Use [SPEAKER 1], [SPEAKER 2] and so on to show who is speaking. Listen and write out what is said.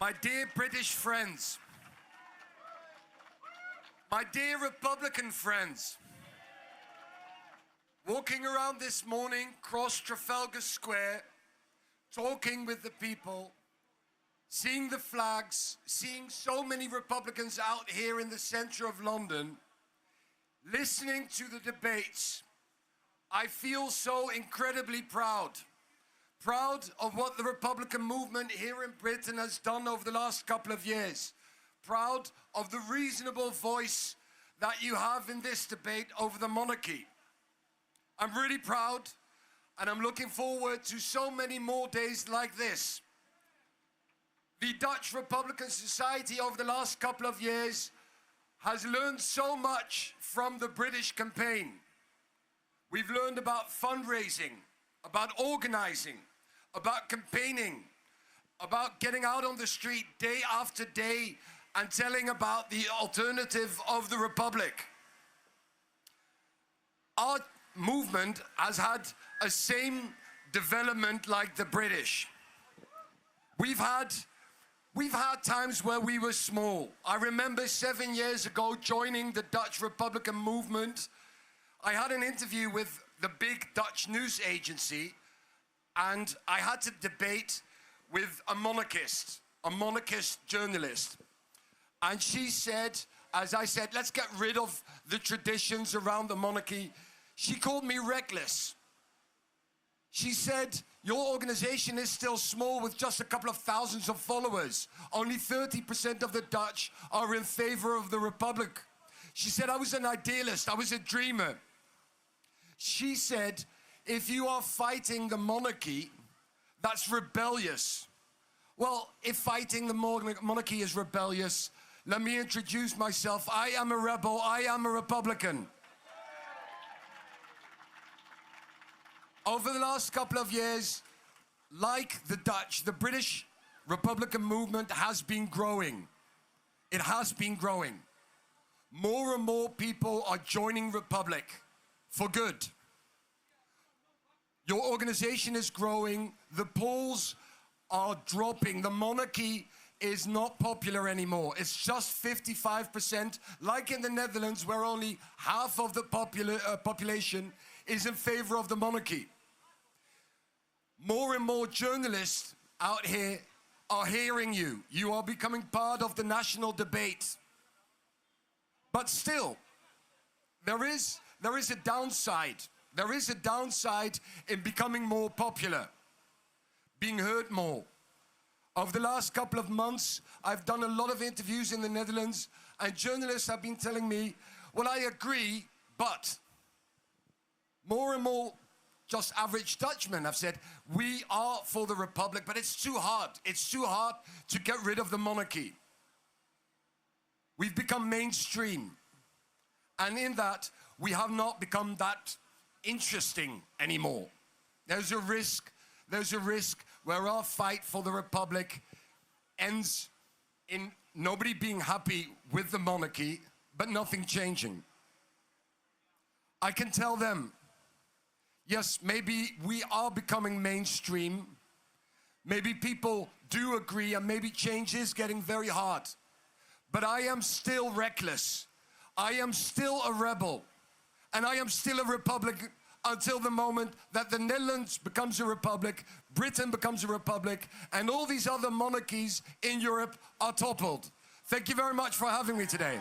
[SPEAKER 1] My dear British friends, my dear Republican friends, walking around this morning across Trafalgar Square, talking with the people, seeing the flags, seeing so many Republicans out here in the center of London, listening to the debates, I feel so incredibly proud. Proud of what the Republican movement here in Britain has done over the last couple of years. Proud of the reasonable voice that you have in this debate over the monarchy. I'm really proud, and I'm looking forward to so many more days like this. The Dutch Republican Society over the last couple of years has learned so much from the British campaign. We've learned about fundraising, about organizing, about campaigning, about getting out on the street day after day and telling about the alternative of the Republic. Our movement has had a same development like the British. We've had times where we were small. I remember 7 years ago joining the Dutch Republican movement. I had an interview with the big Dutch news agency, and I had to debate with a monarchist journalist. And she said, as I said, let's get rid of the traditions around the monarchy. She called me reckless. She said, your organization is still small with just a couple of thousands of followers. Only 30% of the Dutch are in favor of the Republic. She said, I was an idealist, I was a dreamer. She said, if you are fighting the monarchy, that's rebellious. Well, if fighting the monarchy is rebellious, let me introduce myself. I am a rebel, I am a Republican. Over the last couple of years, like the Dutch, the British Republican movement has been growing. It has been growing. More and more people are joining Republic for good. Your organization is growing, the polls are dropping, the monarchy is not popular anymore. It's just 55%, like in the Netherlands, where only half of the population is in favor of the monarchy. More and more journalists out here are hearing you. You are becoming part of the national debate. But still, there is a downside. There is a downside in becoming more popular, being heard more. Over the last couple of months, I've done a lot of interviews in the Netherlands, and journalists have been telling me, well, I agree, but more and more just average Dutchmen have said, we are for the Republic, but it's too hard. It's too hard to get rid of the monarchy. We've become mainstream. And in that, we have not become that interesting anymore. There's a risk where our fight for the Republic ends in nobody being happy with the monarchy, but nothing changing. I can tell them, yes, maybe we are becoming mainstream. Maybe people do agree, and maybe change is getting very hard. But I am still reckless. I am still a rebel. And I am still a republic until the moment that the Netherlands becomes a republic, Britain becomes a republic, and all these other monarchies in Europe are toppled. Thank you very much for having me today.